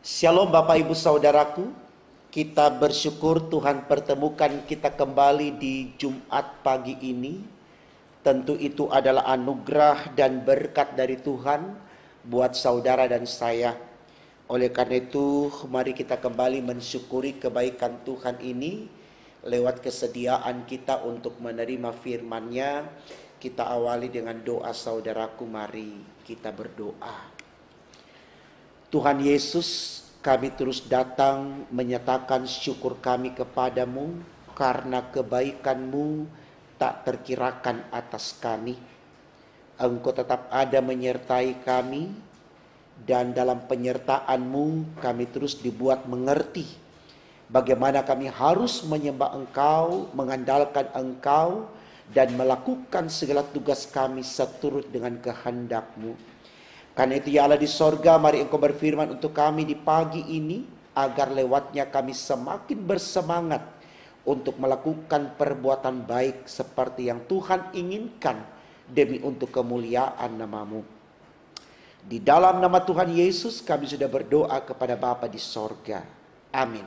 Shalom Bapak Ibu Saudaraku, kita bersyukur Tuhan pertemukan kita kembali di Jumat pagi ini. Tentu itu adalah anugerah dan berkat dari Tuhan buat saudara dan saya. Oleh karena itu, mari kita kembali mensyukuri kebaikan Tuhan ini lewat kesediaan kita untuk menerima firman-Nya. Kita awali dengan doa saudaraku, mari kita berdoa. Tuhan Yesus, kami terus datang menyatakan syukur kami kepadamu karena kebaikan-Mu tak terkirakan atas kami. Engkau tetap ada menyertai kami, dan dalam penyertaan-Mu kami terus dibuat mengerti bagaimana kami harus menyembah Engkau, mengandalkan Engkau, dan melakukan segala tugas kami seturut dengan kehendak-Mu. Karena itu ya Allah di sorga, mari Engkau berfirman untuk kami di pagi ini, agar lewatnya kami semakin bersemangat untuk melakukan perbuatan baik seperti yang Tuhan inginkan demi untuk kemuliaan nama-Mu. Di dalam nama Tuhan Yesus kami sudah berdoa kepada Bapa di sorga. Amin.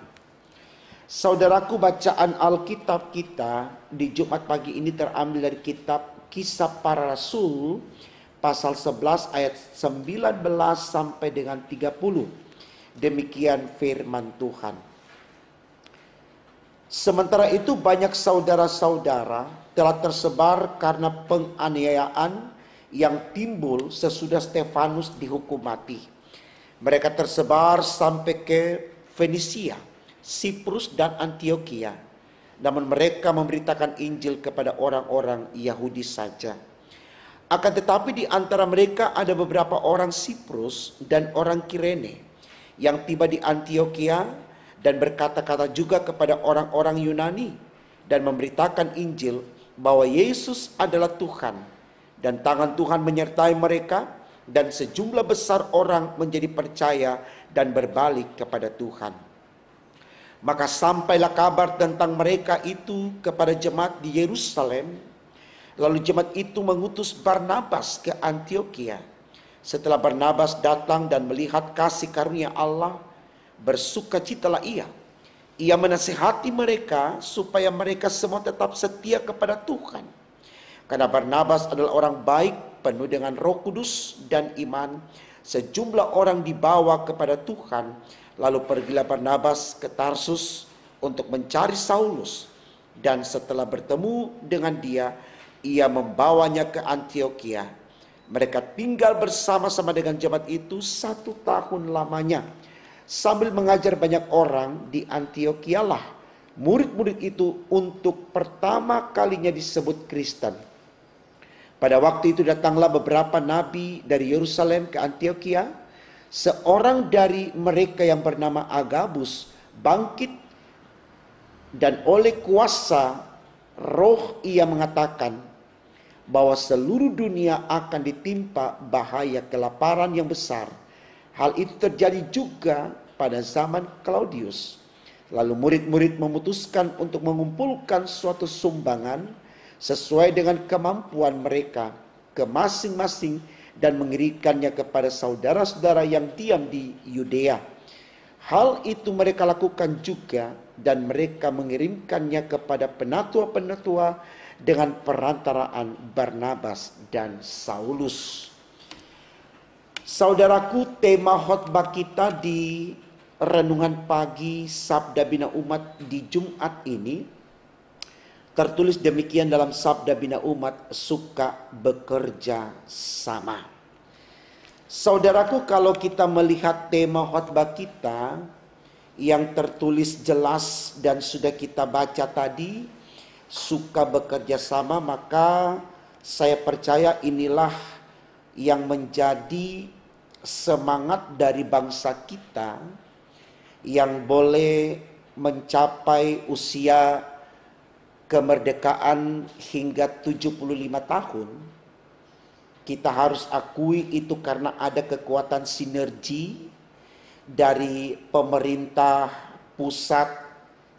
Saudaraku, bacaan Alkitab kita di Jumat pagi ini terambil dari kitab Kisah Para Rasul pasal 11 ayat 19 sampai dengan 30. Demikian firman Tuhan. Sementara itu banyak saudara-saudara telah tersebar karena penganiayaan yang timbul sesudah Stefanus dihukum mati. Mereka tersebar sampai ke Fenisia, Siprus dan Antioquia. Namun mereka memberitakan Injil kepada orang-orang Yahudi saja. Akan tetapi di antara mereka ada beberapa orang Siprus dan orang Kirene yang tiba di Antioquia dan berkata-kata juga kepada orang-orang Yunani dan memberitakan Injil bahwa Yesus adalah Tuhan, dan tangan Tuhan menyertai mereka, dan sejumlah besar orang menjadi percaya dan berbalik kepada Tuhan. Maka sampailah kabar tentang mereka itu kepada jemaat di Yerusalem. Lalu jemaat itu mengutus Barnabas ke Antioquia. Setelah Barnabas datang dan melihat kasih karunia Allah, bersukacitalah ia. Ia menasihati mereka supaya mereka semua tetap setia kepada Tuhan. Karena Barnabas adalah orang baik, penuh dengan Roh Kudus dan iman. Sejumlah orang dibawa kepada Tuhan. Lalu pergilah Barnabas ke Tarsus untuk mencari Saulus. Dan setelah bertemu dengan dia, ia membawanya ke Antioquia. Mereka tinggal bersama-sama dengan jemaat itu 1 tahun lamanya. Sambil mengajar banyak orang di Antioquia lah murid-murid itu untuk pertama kalinya disebut Kristen. Pada waktu itu datanglah beberapa nabi dari Yerusalem ke Antioquia. Seorang dari mereka yang bernama Agabus bangkit, dan oleh kuasa Roh ia mengatakan bahwa seluruh dunia akan ditimpa bahaya kelaparan yang besar. Hal itu terjadi juga pada zaman Claudius. Lalu murid-murid memutuskan untuk mengumpulkan suatu sumbangan sesuai dengan kemampuan mereka ke masing-masing dan mengirimkannya kepada saudara-saudara yang diam di Yudea. Hal itu mereka lakukan juga, dan mereka mengirimkannya kepada penatua-penatua dengan perantaraan Barnabas dan Saulus. Saudaraku, tema khotbah kita di renungan pagi Sabda Bina Umat di Jumat ini tertulis demikian dalam Sabda Bina Umat, suka bekerja sama. Saudaraku, kalau kita melihat tema khotbah kita yang tertulis jelas dan sudah kita baca tadi, suka bekerja sama, maka saya percaya inilah yang menjadi semangat dari bangsa kita yang boleh mencapai usia kemerdekaan hingga 75 tahun. Kita harus akui itu karena ada kekuatan sinergi dari pemerintah pusat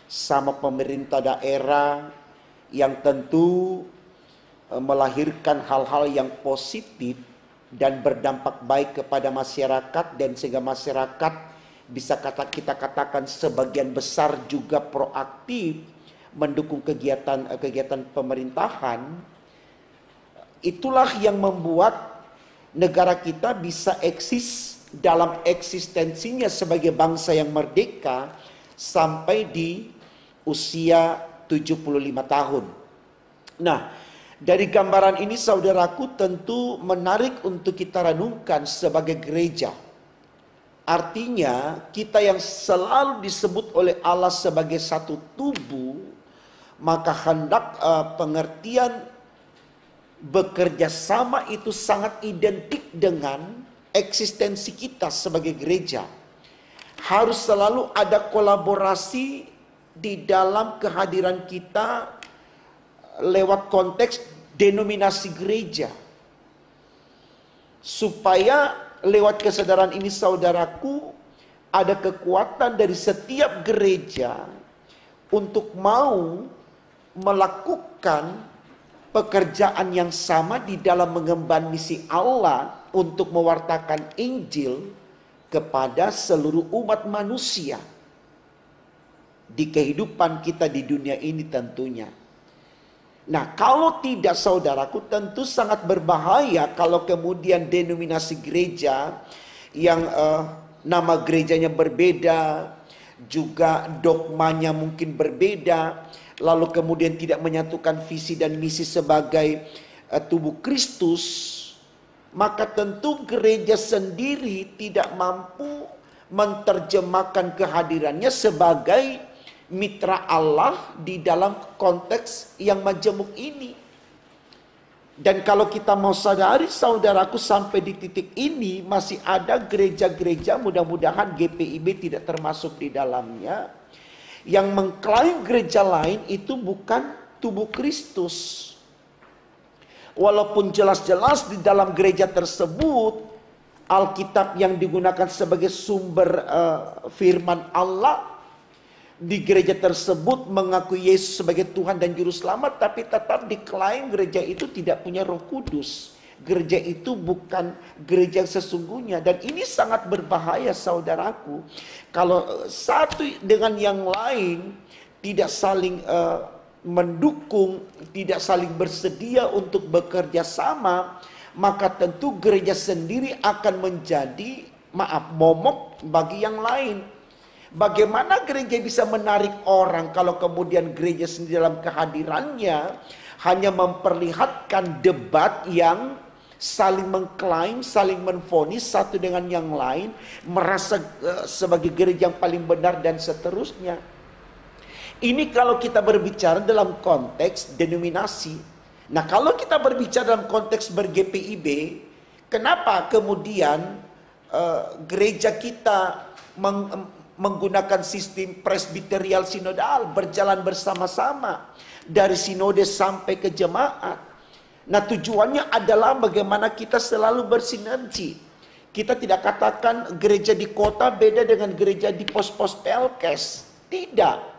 sama pemerintah daerah yang tentu melahirkan hal-hal yang positif dan berdampak baik kepada masyarakat, dan sehingga masyarakat bisa kita katakan sebagian besar juga proaktif mendukung kegiatan pemerintahan. Itulah yang membuat negara kita bisa eksis dalam eksistensinya sebagai bangsa yang merdeka sampai di usia 75 tahun. Nah, dari gambaran ini saudaraku tentu menarik untuk kita renungkan sebagai gereja. Artinya kita yang selalu disebut oleh Allah sebagai satu tubuh, maka hendak pengertian bekerja sama itu sangat identik dengan eksistensi kita sebagai gereja. Harus selalu ada kolaborasi di dalam kehadiran kita lewat konteks denominasi gereja. Supaya lewat kesadaran ini saudaraku, ada kekuatan dari setiap gereja untuk mau melakukan pekerjaan yang sama di dalam mengemban misi Allah untuk mewartakan Injil kepada seluruh umat manusia di kehidupan kita di dunia ini tentunya. Nah, kalau tidak saudaraku, tentu sangat berbahaya kalau kemudian denominasi gereja yang nama gerejanya berbeda, juga dogmanya mungkin berbeda, lalu kemudian tidak menyatukan visi dan misi sebagai tubuh Kristus, maka tentu gereja sendiri tidak mampu menerjemahkan kehadirannya sebagai mitra Allah di dalam konteks yang majemuk ini. Dan kalau kita mau sadari saudaraku, sampai di titik ini masih ada gereja-gereja, mudah-mudahan GPIB tidak termasuk di dalamnya, yang mengklaim gereja lain itu bukan tubuh Kristus. Walaupun jelas-jelas di dalam gereja tersebut Alkitab yang digunakan sebagai sumber firman Allah, di gereja tersebut mengakui Yesus sebagai Tuhan dan Juru Selamat, tapi tetap diklaim gereja itu tidak punya Roh Kudus. Gereja itu bukan gereja yang sesungguhnya. Dan ini sangat berbahaya saudaraku, kalau satu dengan yang lain tidak saling mendukung, tidak saling bersedia untuk bekerja sama, maka tentu gereja sendiri akan menjadi momok bagi yang lain. Bagaimana gereja bisa menarik orang kalau kemudian gereja sendiri dalam kehadirannya hanya memperlihatkan debat yang saling mengklaim, saling menvonis satu dengan yang lain, merasa sebagai gereja yang paling benar dan seterusnya. Ini kalau kita berbicara dalam konteks denominasi. Nah, kalau kita berbicara dalam konteks ber-GPIB, kenapa kemudian gereja kita menggunakan sistem presbiterial sinodal, berjalan bersama-sama dari sinode sampai ke jemaat? Nah, tujuannya adalah bagaimana kita selalu bersinergi. Kita tidak katakan gereja di kota beda dengan gereja di pos-pos Pelkes. Tidak.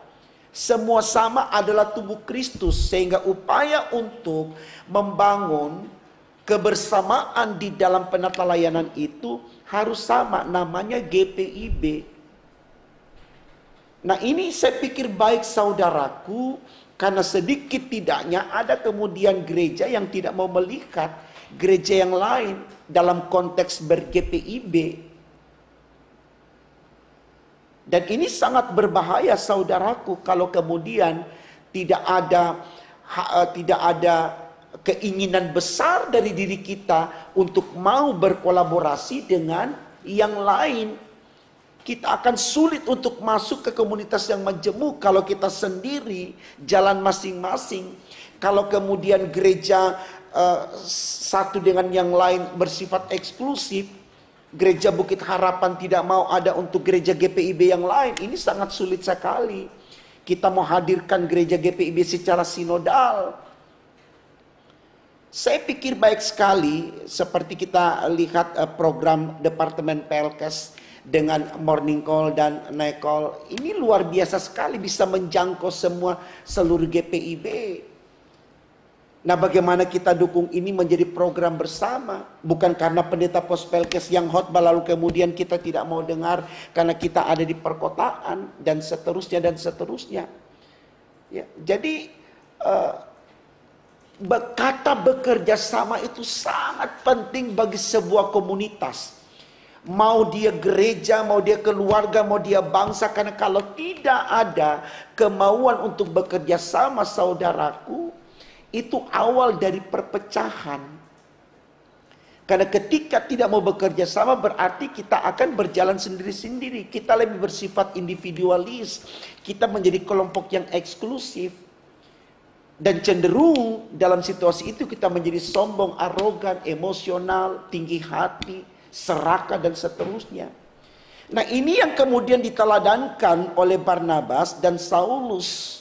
Semua sama adalah tubuh Kristus, sehingga upaya untuk membangun kebersamaan di dalam penata layanan itu harus sama, namanya GPIB. Nah, ini saya pikir baik saudaraku, karena sedikit tidaknya ada kemudian gereja yang tidak mau melihat gereja yang lain dalam konteks ber-GPIB. Dan ini sangat berbahaya saudaraku kalau kemudian tidak ada keinginan besar dari diri kita untuk mau berkolaborasi dengan yang lain. Kita akan sulit untuk masuk ke komunitas yang majemuk kalau kita sendiri jalan masing-masing. Kalau kemudian gereja satu dengan yang lain bersifat eksklusif, gereja Bukit Harapan tidak mau ada untuk gereja GPIB yang lain, ini sangat sulit sekali. Kita mau hadirkan gereja GPIB secara sinodal. Saya pikir baik sekali seperti kita lihat program Departemen Pelkes dengan morning call dan night call. Ini luar biasa sekali, bisa menjangkau seluruh GPIB. Nah, bagaimana kita dukung ini menjadi program bersama. Bukan karena pendeta Pospelkes yang khotbah lalu kemudian kita tidak mau dengar karena kita ada di perkotaan dan seterusnya dan seterusnya. Ya, jadi kata bekerja sama itu sangat penting bagi sebuah komunitas. Mau dia gereja, mau dia keluarga, mau dia bangsa. Karena kalau tidak ada kemauan untuk bekerja sama, saudaraku, itu awal dari perpecahan. Karena ketika tidak mau bekerja sama berarti kita akan berjalan sendiri-sendiri. Kita lebih bersifat individualis. Kita menjadi kelompok yang eksklusif. Dan cenderung dalam situasi itu kita menjadi sombong, arogan, emosional, tinggi hati, serakah dan seterusnya. Nah, ini yang kemudian diteladankan oleh Barnabas dan Saulus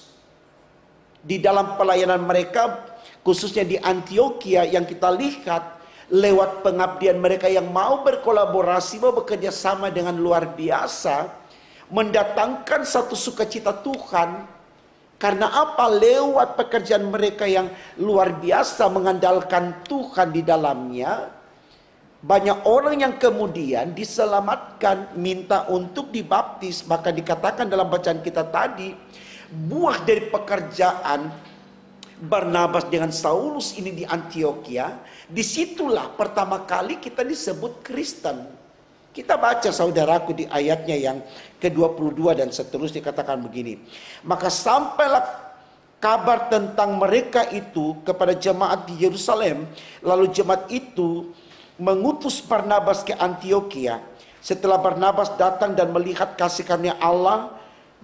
di dalam pelayanan mereka, khususnya di Antioquia, yang kita lihat lewat pengabdian mereka yang mau berkolaborasi, mau bekerja sama dengan luar biasa, mendatangkan satu sukacita Tuhan. Karena apa? Lewat pekerjaan mereka yang luar biasa mengandalkan Tuhan di dalamnya, banyak orang yang kemudian diselamatkan, minta untuk dibaptis. Maka dikatakan dalam bacaan kita tadi, buah dari pekerjaan Barnabas dengan Saulus ini di Antioquia, disitulah pertama kali kita disebut Kristen. Kita baca, saudaraku, di ayatnya yang ke-22 dan seterusnya, dikatakan begini. Maka sampailah kabar tentang mereka itu kepada jemaat di Yerusalem. Lalu jemaat itu mengutus Barnabas ke Antioquia. Setelah Barnabas datang dan melihat kasih karunia Allah,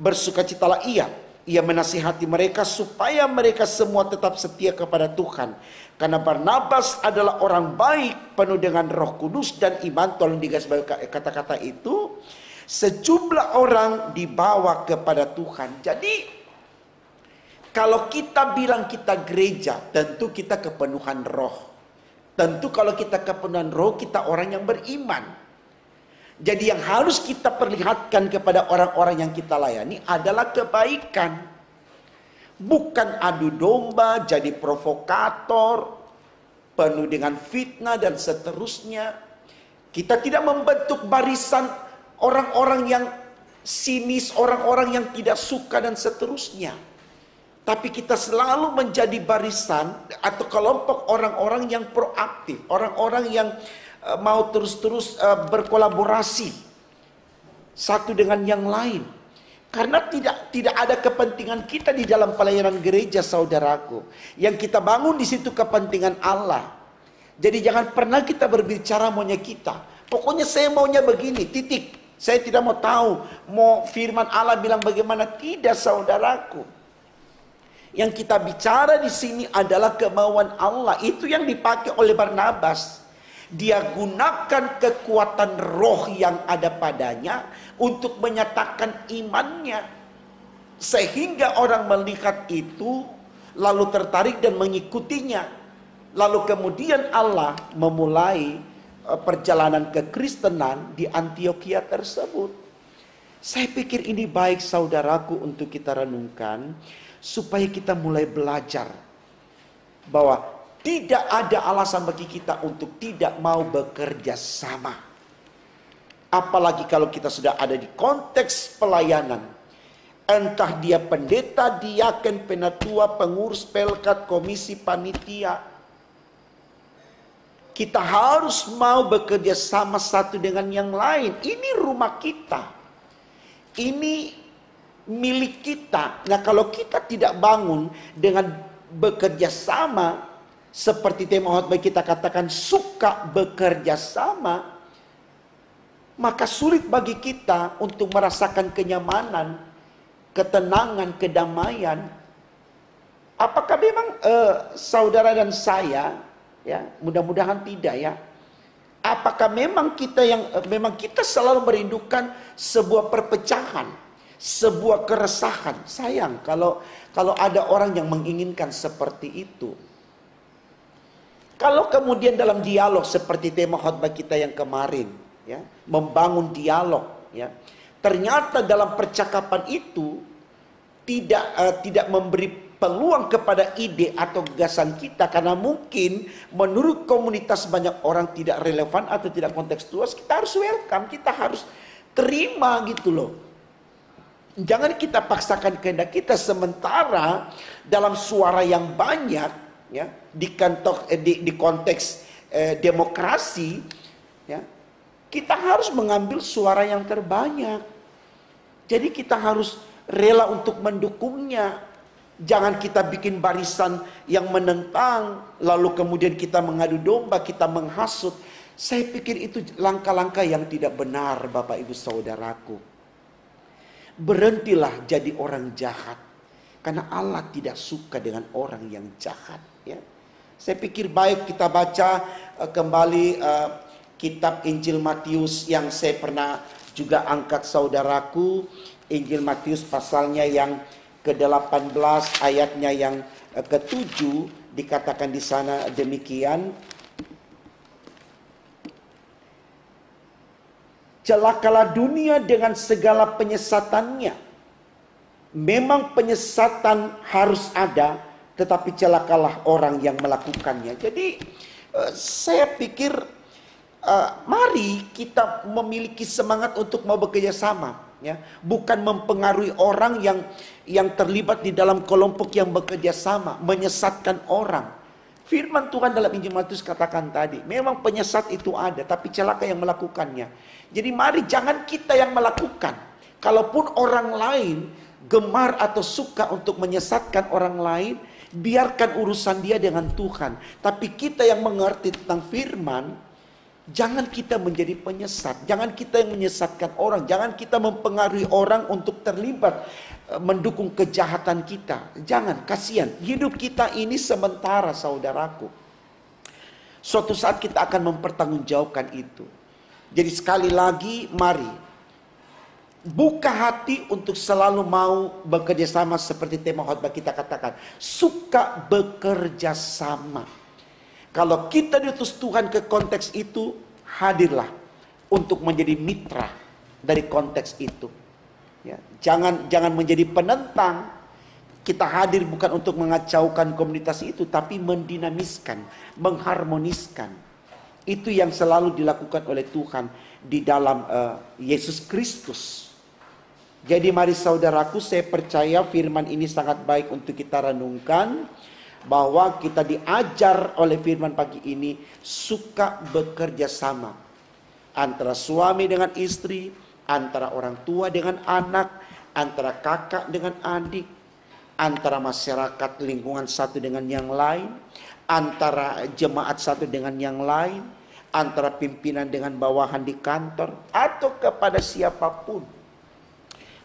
bersukacitalah ia. Ia menasihati mereka supaya mereka semua tetap setia kepada Tuhan. Karena Barnabas adalah orang baik, penuh dengan Roh Kudus dan iman. Tolong digarisbawahi kata-kata itu. Sejumlah orang dibawa kepada Tuhan. Jadi kalau kita bilang kita gereja, tentu kita kepenuhan roh. Tentu kalau kita kepenuhan roh, kita orang yang beriman. Jadi yang harus kita perlihatkan kepada orang-orang yang kita layani adalah kebaikan. Bukan adu domba, jadi provokator, penuh dengan fitnah dan seterusnya. Kita tidak membentuk barisan orang-orang yang sinis, orang-orang yang tidak suka dan seterusnya. Tapi kita selalu menjadi barisan atau kelompok orang-orang yang proaktif. Orang-orang yang mau terus-terus berkolaborasi satu dengan yang lain. Karena tidak ada kepentingan kita di dalam pelayanan gereja, saudaraku. Yang kita bangun di situ kepentingan Allah. Jadi jangan pernah kita berbicara maunya kita. Pokoknya saya maunya begini, titik. Saya tidak mau tahu, mau firman Allah bilang bagaimana. Tidak, saudaraku. Yang kita bicara di sini adalah kemauan Allah. Itu yang dipakai oleh Barnabas. Dia gunakan kekuatan roh yang ada padanya untuk menyatakan imannya. Sehingga orang melihat itu lalu tertarik dan mengikutinya. Lalu kemudian Allah memulai perjalanan kekristenan di Antioquia tersebut. Saya pikir ini baik, saudaraku, untuk kita renungkan. Supaya kita mulai belajar bahwa tidak ada alasan bagi kita untuk tidak mau bekerja sama. Apalagi kalau kita sudah ada di konteks pelayanan. Entah dia pendeta, diaken, penatua, pengurus, pelkat, komisi, panitia. Kita harus mau bekerja sama satu dengan yang lain. Ini rumah kita. Ini milik kita. Nah, kalau kita tidak bangun dengan bekerja sama, seperti tema khotbah kita katakan suka bekerja sama, maka sulit bagi kita untuk merasakan kenyamanan, ketenangan, kedamaian. Apakah memang saudara dan saya, ya, mudah-mudahan tidak, ya. Apakah memang kita selalu merindukan sebuah perpecahan, sebuah keresahan? Sayang kalau ada orang yang menginginkan seperti itu. Kalau kemudian dalam dialog seperti tema khotbah kita yang kemarin, ya, membangun dialog, ya, ternyata dalam percakapan itu tidak memberi peluang kepada ide atau gagasan kita, karena mungkin menurut komunitas banyak orang tidak relevan atau tidak kontekstual, kita harus welcome, kita harus terima gitu loh. Jangan kita paksakan kehendak kita, sementara dalam suara yang banyak ya di konteks demokrasi ya, kita harus mengambil suara yang terbanyak. Jadi kita harus rela untuk mendukungnya. Jangan kita bikin barisan yang menentang, lalu kemudian kita mengadu domba, kita menghasut. Saya pikir itu langkah-langkah yang tidak benar, Bapak Ibu Saudaraku. Berhentilah jadi orang jahat, karena Allah tidak suka dengan orang yang jahat. Ya. Saya pikir baik kita baca kembali kitab Injil Matius yang saya pernah juga angkat saudaraku. Injil Matius pasalnya yang ke-18 ayatnya yang ke-7 dikatakan di sana demikian. Celakalah dunia dengan segala penyesatannya. Memang penyesatan harus ada, tetapi celakalah orang yang melakukannya. Jadi saya pikir mari kita memiliki semangat untuk mau bekerja sama. Ya, bukan mempengaruhi orang yang terlibat di dalam kelompok yang bekerja sama, menyesatkan orang. Firman Tuhan dalam Injil Matius katakan tadi, memang penyesat itu ada, tapi celaka yang melakukannya. Jadi mari jangan kita yang melakukan. Kalaupun orang lain gemar atau suka untuk menyesatkan orang lain, biarkan urusan dia dengan Tuhan. Tapi kita yang mengerti tentang firman, jangan kita menjadi penyesat. Jangan kita yang menyesatkan orang. Jangan kita mempengaruhi orang untuk terlibat mendukung kejahatan kita. Jangan, kasihan. Hidup kita ini sementara, saudaraku. Suatu saat kita akan mempertanggungjawabkan itu. Jadi sekali lagi, mari buka hati untuk selalu mau bekerja sama seperti tema khotbah kita katakan. Suka bekerja sama. Kalau kita diutus Tuhan ke konteks itu, hadirlah untuk menjadi mitra dari konteks itu. Ya, jangan menjadi penentang. Kita hadir bukan untuk mengacaukan komunitas itu, tapi mendinamiskan, mengharmoniskan. Itu yang selalu dilakukan oleh Tuhan di dalam Yesus Kristus. Jadi mari saudaraku, saya percaya firman ini sangat baik untuk kita renungkan. Bahwa kita diajar oleh firman pagi ini suka bekerja sama. Antara suami dengan istri, antara orang tua dengan anak, antara kakak dengan adik, antara masyarakat lingkungan satu dengan yang lain, antara jemaat satu dengan yang lain, antara pimpinan dengan bawahan di kantor, atau kepada siapapun.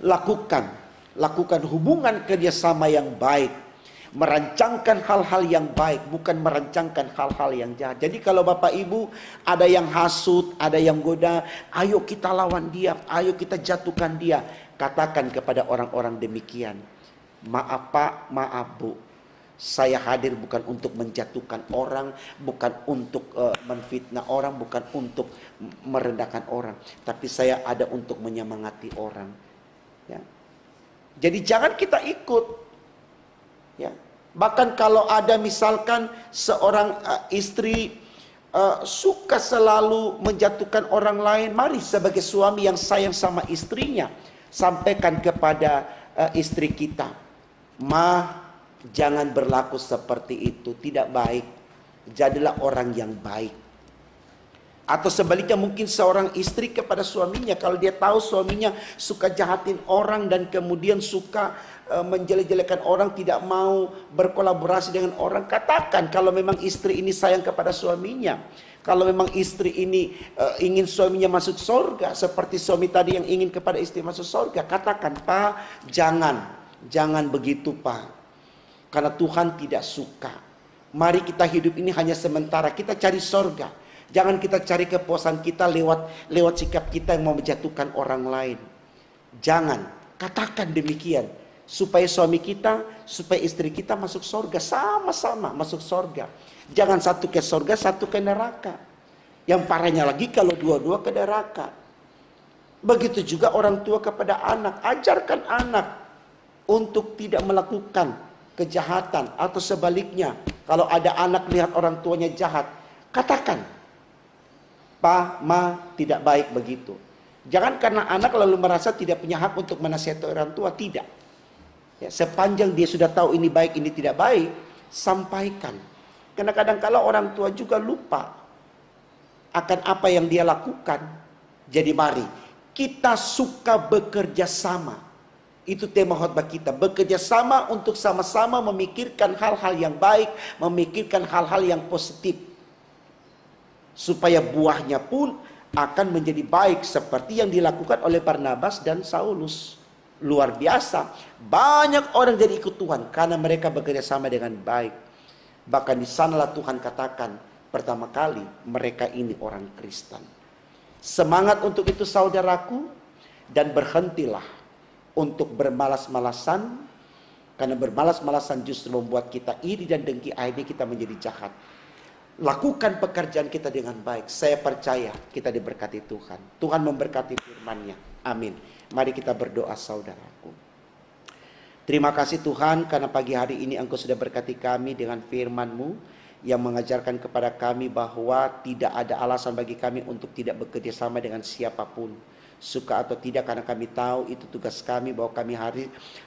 Lakukan hubungan kerjasama yang baik. Merancangkan hal-hal yang baik, bukan merancangkan hal-hal yang jahat. Jadi kalau Bapak Ibu ada yang hasut, ada yang goda, ayo kita lawan dia, ayo kita jatuhkan dia. Katakan kepada orang-orang demikian, maaf Pak, maaf Bu, saya hadir bukan untuk menjatuhkan orang, bukan untuk menfitnah orang, bukan untuk merendahkan orang, tapi saya ada untuk menyemangati orang. Ya. Jadi jangan kita ikut. Ya. Bahkan kalau ada misalkan seorang istri suka selalu menjatuhkan orang lain, mari sebagai suami yang sayang sama istrinya, sampaikan kepada istri kita, jangan berlaku seperti itu, tidak baik. Jadilah orang yang baik. Atau sebaliknya mungkin seorang istri kepada suaminya, kalau dia tahu suaminya suka jahatin orang dan kemudian suka menjelek-jelekan orang, tidak mau berkolaborasi dengan orang, katakan kalau memang istri ini sayang kepada suaminya, kalau memang istri ini ingin suaminya masuk surga seperti suami tadi yang ingin kepada istri masuk surga, katakan, Pak, jangan begitu Pak, karena Tuhan tidak suka. Mari kita hidup ini hanya sementara, kita cari surga. Jangan kita cari kepuasan kita lewat sikap kita yang mau menjatuhkan orang lain. Jangan, katakan demikian. Supaya suami kita, supaya istri kita masuk surga. Sama-sama masuk surga. Jangan satu ke surga, satu ke neraka. Yang parahnya lagi kalau dua-dua ke neraka. Begitu juga orang tua kepada anak. Ajarkan anak untuk tidak melakukan kejahatan. Atau sebaliknya, kalau ada anak lihat orang tuanya jahat, katakan, Pa, Ma, tidak baik begitu. Jangan karena anak lalu merasa tidak punya hak untuk menasihati orang tua, tidak. Ya, sepanjang dia sudah tahu ini baik, ini tidak baik, sampaikan. Karena kadang-kala orang tua juga lupa akan apa yang dia lakukan. Jadi mari, kita suka bekerja sama. Itu tema khotbah kita, bekerja sama untuk sama-sama memikirkan hal-hal yang baik, memikirkan hal-hal yang positif. Supaya buahnya pun akan menjadi baik seperti yang dilakukan oleh Barnabas dan Saulus. Luar biasa, banyak orang jadi ikut Tuhan karena mereka bekerja sama dengan baik. Bahkan di sanalah Tuhan katakan pertama kali mereka ini orang Kristen. Semangat untuk itu saudaraku, dan berhentilah untuk bermalas-malasan, karena bermalas-malasan justru membuat kita iri dan dengki, akhirnya kita menjadi jahat. Lakukan pekerjaan kita dengan baik. Saya percaya kita diberkati Tuhan. Tuhan memberkati firman-Nya. Amin. Mari kita berdoa saudaraku. Terima kasih Tuhan karena pagi hari ini Engkau sudah berkati kami dengan firman-Mu yang mengajarkan kepada kami bahwa tidak ada alasan bagi kami untuk tidak bekerja sama dengan siapapun. Suka atau tidak, karena kami tahu itu tugas kami, bahwa kami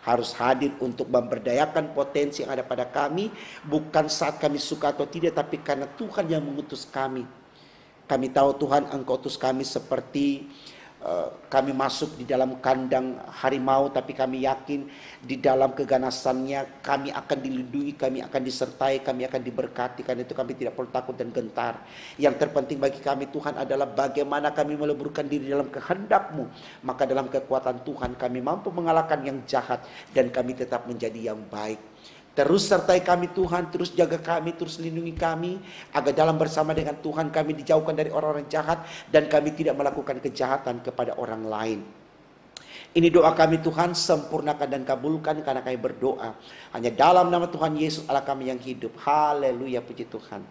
harus hadir untuk memberdayakan potensi yang ada pada kami. Bukan saat kami suka atau tidak, tapi karena Tuhan yang mengutus kami. Kami tahu Tuhan Engkau utus kami seperti kami masuk di dalam kandang harimau, tapi kami yakin di dalam keganasannya kami akan dilindungi, kami akan disertai, kami akan diberkati. Karena itu kami tidak perlu takut dan gentar. Yang terpenting bagi kami Tuhan adalah bagaimana kami meleburkan diri dalam kehendak-Mu. Maka dalam kekuatan Tuhan kami mampu mengalahkan yang jahat, dan kami tetap menjadi yang baik. Terus sertai kami Tuhan, terus jaga kami, terus lindungi kami, agar dalam bersama dengan Tuhan kami dijauhkan dari orang-orang jahat, dan kami tidak melakukan kejahatan kepada orang lain. Ini doa kami Tuhan, sempurnakan dan kabulkan karena kami berdoa hanya dalam nama Tuhan Yesus Allah kami yang hidup. Haleluya, puji Tuhan.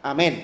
Amin.